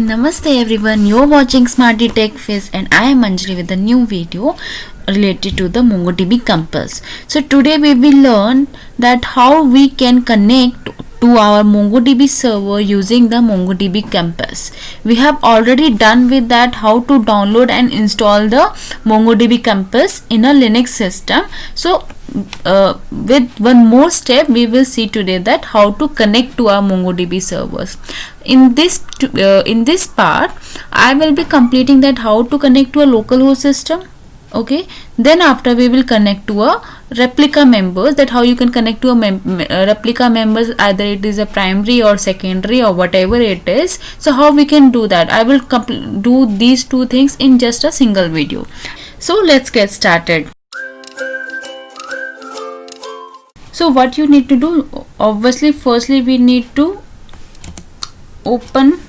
Namaste everyone, you're watching Smarty Tech Fizz and I am Anjali with a new video related to the MongoDB Compass. So today we will learn that how we can connect to our MongoDB server using the MongoDB Compass. We have already done with that how to download and install the MongoDB Compass in a Linux system. So with one more step we will see today that how to connect to our MongoDB servers. In this part I will be completing that how to connect to a localhost system. Okay, then after we will connect to a replica members, that how you can connect to a replica members, either it is a primary or secondary or whatever it is. So how we can do that, I will do these two things in just a single video. So let's get started. So what you need to do, obviously firstly we need to open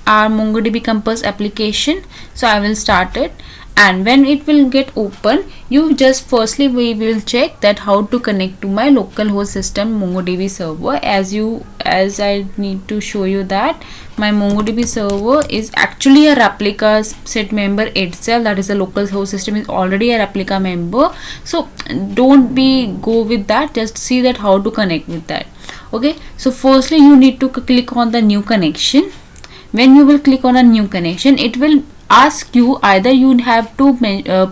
our MongoDB Compass application. So I will start it, and when it will get open, you just firstly we will check that how to connect to my localhost system MongoDB server. As I need to show you that my MongoDB server is actually a replica set member itself, that is the localhost system is already a replica member. So don't go with that, just see that how to connect with that. Okay, so firstly you need to click on the new connection. When you will click on a new connection, it will ask you, either you have to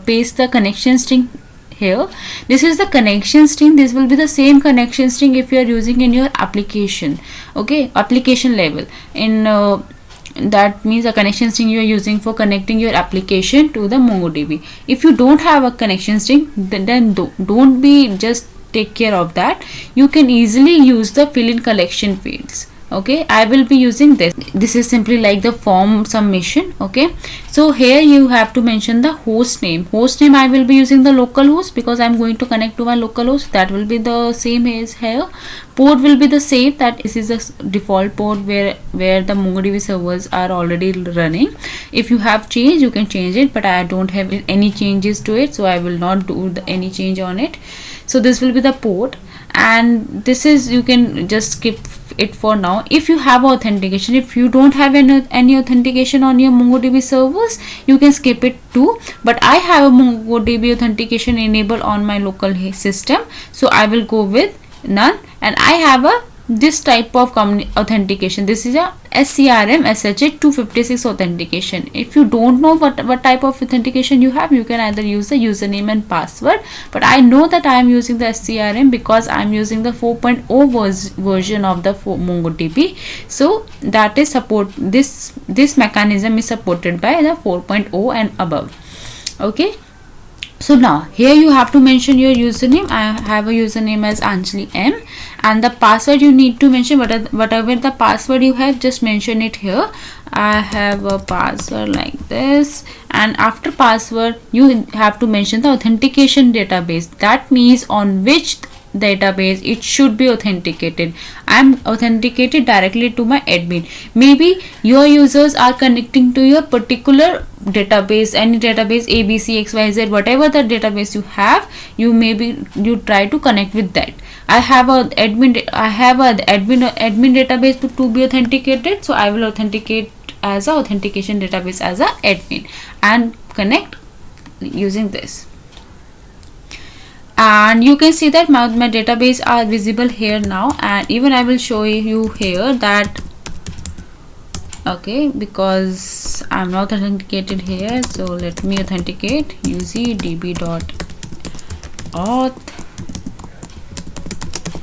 paste the connection string here. This is the connection string. This will be the same connection string if you are using in your application. Okay, application level. In that means the connection string you are using for connecting your application to the MongoDB. If you don't have a connection string, then don't be just take care of that. You can easily use the fill-in collection fields. Okay, I will be using this is simply like the form submission. Okay, so here you have to mention the host name. I will be using the localhost because I'm going to connect to my localhost. That will be the same as here. Port will be the same, that this is the default port where the MongoDB servers are already running. If you have change, you can change it, but I don't have any changes to it, so I will not do any change on it. So this will be the port, and this is, you can just skip it for now. If you have authentication, if you don't have any authentication on your MongoDB servers, you can skip it too, but I have a MongoDB authentication enabled on my local system, so I will go with none. And I have this type of authentication. This is a SCRM SHA 256 authentication. If you don't know what type of authentication you have, you can either use the username and password, but I know that I am using the SCRM because I am using the 4.0 version of the MongoDB. So that is this mechanism is supported by the 4.0 and above. Okay, so now here you have to mention your username. I have a username as Anjali M, and the password you need to mention whatever the password you have, just mention it here. I have a password like this, and after password you have to mention the authentication database. That means on which database it should be authenticated. I am authenticated directly to my admin. Maybe your users are connecting to your particular database, any database ABC XYZ, whatever the database you have, you try to connect with that. I have an admin database to be authenticated, so I will authenticate as a authentication database as a admin and connect using this. And you can see that my database are visible here now, and even I will show you here that, okay, because I'm not authenticated here, so let me authenticate. UZDB.auth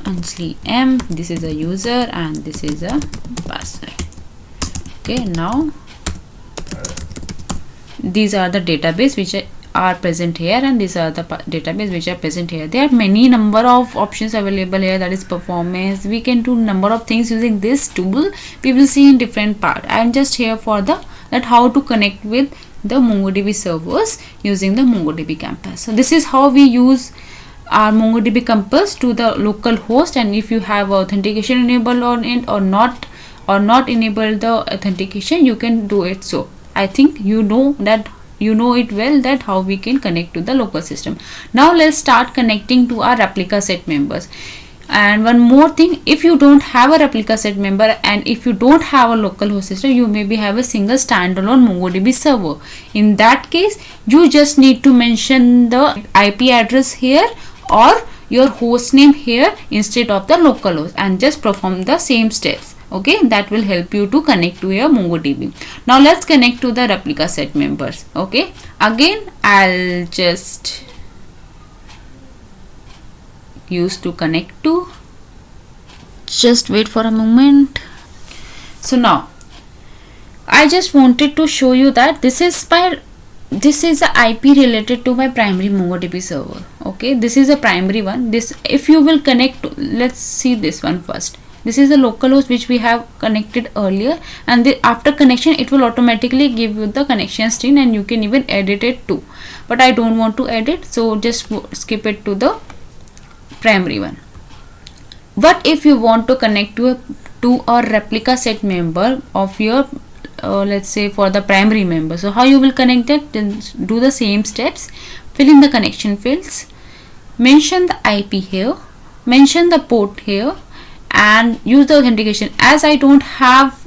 Anjali M, this is a user and this is a password. Okay, now these are the database which are present here, and these are the database which are present here. There are many number of options available here, that is performance. We can do number of things using this tool. We will see in different part. I am just here for that how to connect with the MongoDB servers using the MongoDB Compass. So this is how we use our MongoDB Compass to the local host, and if you have authentication enabled on it or not enabled the authentication, you can do it. So I think you know it well that how we can connect to the local system. Now let's start connecting to our replica set members. And one more thing, if you don't have a replica set member and if you don't have a local host system, you maybe have a single standalone MongoDB server. In that case, you just need to mention the IP address here or your host name here instead of the local host and just perform the same steps. Okay, that will help you to connect to your MongoDB. Now let's connect to the replica set members. Okay, again I'll just use to connect to. Just wait for a moment. So now I just wanted to show you that this is the IP related to my primary MongoDB server. Okay, this is a primary one. This, if you will connect to, let's see this one first. This is the localhost which we have connected earlier, and after connection it will automatically give you the connection string and you can even edit it too, but I don't want to edit, so just skip it to the primary one. But if you want to connect to a replica set member of your let's say for the primary member, so how you will connect that? Then do the same steps, fill in the connection fields, mention the IP here, mention the port here, and use the authentication. As I don't have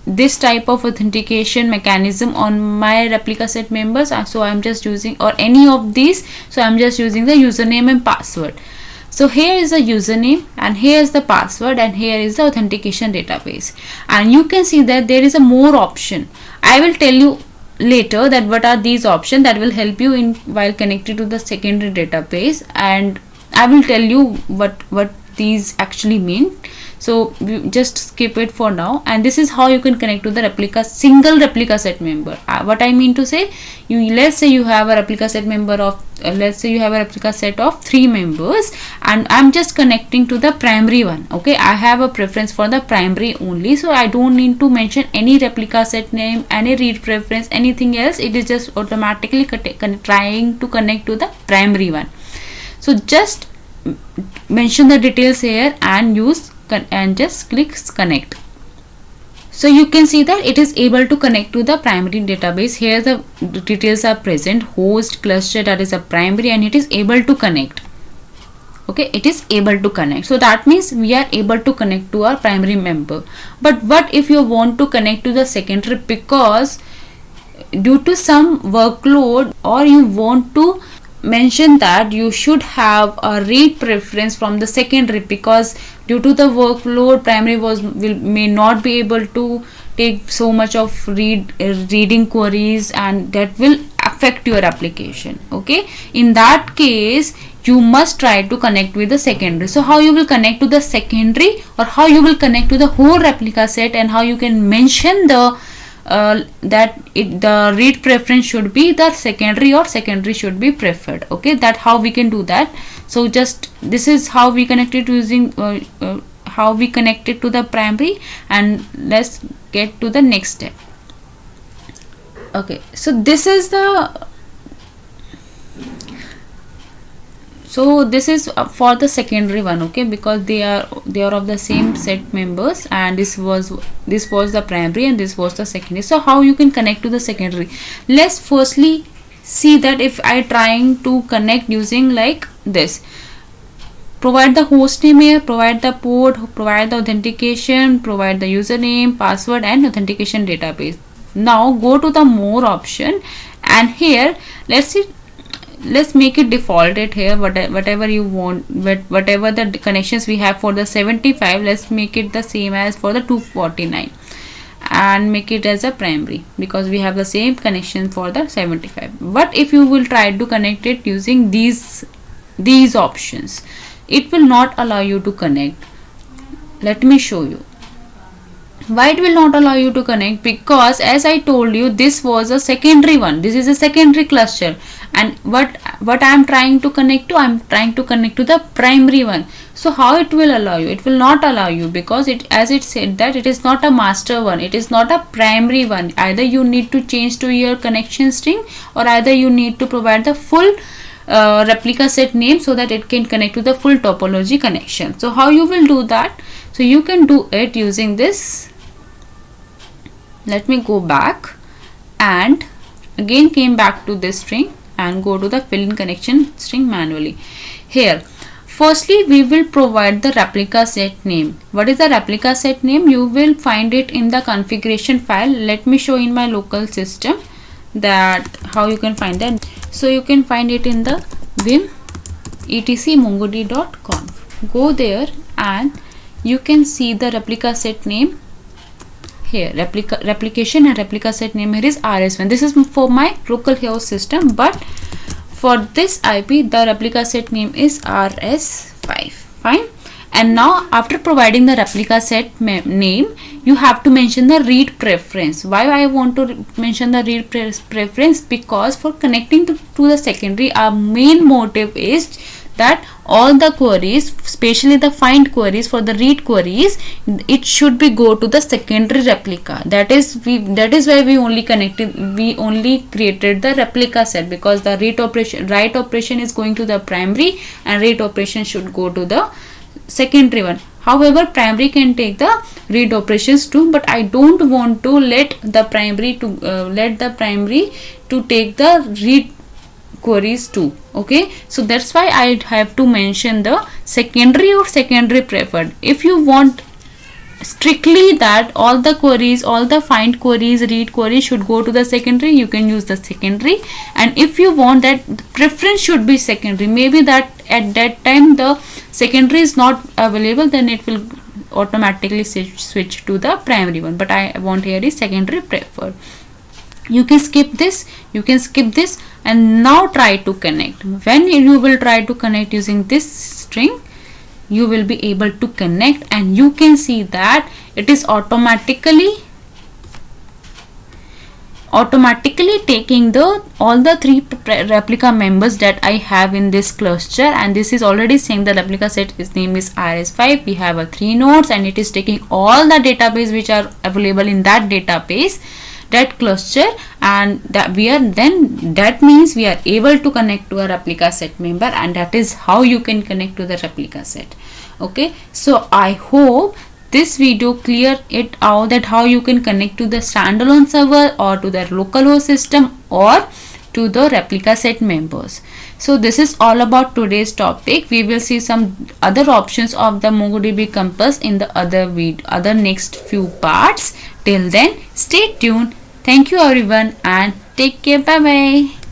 this type of authentication mechanism on my replica set members, so I'm just using, or any of these, so I'm just using the username and password. So here is the username and here is the password and here is the authentication database, and you can see that there is a more option. I will tell you later that what are these options that will help you in while connected to the secondary database, and I will tell you what these actually mean. So we just skip it for now, and this is how you can connect to the single replica set member. What I mean to say, let's say you have a replica set member of let's say you have a replica set of 3 members and I'm just connecting to the primary one. Okay, I have a preference for the primary only, so I don't need to mention any replica set name, any read preference, anything else. It is just automatically trying to connect to the primary one. So just mention the details here and just click connect. So you can see that it is able to connect to the primary database. Here the details are present, host, cluster, that is a primary, and it is able to connect. Okay, it is able to connect. So that means we are able to connect to our primary member. But what if you want to connect to the secondary, because due to some workload, or you want to mention that you should have a read preference from the secondary, because due to the workload primary may not be able to take so much of reading queries, and that will affect your application. Okay, in that case you must try to connect with the secondary. So how you will connect to the secondary, or how you will connect to the whole replica set, and how you can mention the the read preference should be the secondary or secondary should be preferred. Okay, that how we can do that. So just this is how we connected using how we connected to the primary, and let's get to the next step. Okay, so this is for the secondary one. Okay, because they are of the same set members, and this was the primary and this was the secondary. So how you can connect to the secondary? Let's firstly see that if I trying to connect using like this, provide the host name here, provide the port, provide the authentication, provide the username, password, and authentication database. Now go to the more option, and here let's make it defaulted here, whatever you want, whatever the connections we have for the 75, let's make it the same as for the 249 and make it as a primary, because we have the same connection for the 75. But if you will try to connect it using these options, it will not allow you to connect. Let me show you why it will not allow you to connect. Because as I told you, this was a secondary one, this is a secondary cluster, and what I am trying to connect to, I am trying to connect to the primary one. So how it will allow you? It will not allow you, because as it said that it is not a master one, it is not a primary one. Either you need to change to your connection string, or either you need to provide the full replica set name so that it can connect to the full topology connection. So how you will do that? So you can do it using this. Let me go back and again came back to this string and go to the fill in connection string manually. Here Firstly, we will provide the replica set name. What is the replica set name? You will find it in the configuration file. Let me show in my local system that how you can find that. So you can find it in the vim etc mongod.conf. Go there and you can see the replica set name here. Replication and replica set name here is RS1. This is for my local host system, but for this IP the replica set name is RS5. Fine. And now after providing the replica set name, you have to mention the read preference. Why I want to mention the read preference? Because for connecting to the secondary, our main motive is that all the queries, especially the find queries, for the read queries, it should be go to the secondary replica. That is why we only created the replica set, because the write operation is going to the primary and read operation should go to the secondary one. However, primary can take the read operations too, but I don't want to let the primary to take the read queries too. Okay, so that's why I have to mention the secondary or secondary preferred. If you want strictly that all the queries, all the find queries, read queries should go to the secondary, you can use the secondary. And if you want that preference should be secondary, maybe that at that time the secondary is not available, then it will automatically switch to the primary one. But I want here is secondary preferred. You can skip this, and now try to connect. When you will try to connect using this string, you will be able to connect, and you can see that it is automatically taking all the three replica members that I have in this cluster, and this is already saying the replica set its name is RS5. We have 3 nodes, and it is taking all the database which are available in that database, that cluster, and that means we are able to connect to a replica set member, and that is how you can connect to the replica set. Okay, so I hope this video clear it out that how you can connect to the standalone server or to the localhost system or to the replica set members. So this is all about today's topic. We will see some other options of the MongoDB Compass in the other next few parts. Till then, stay tuned. Thank you everyone and take care. Bye bye.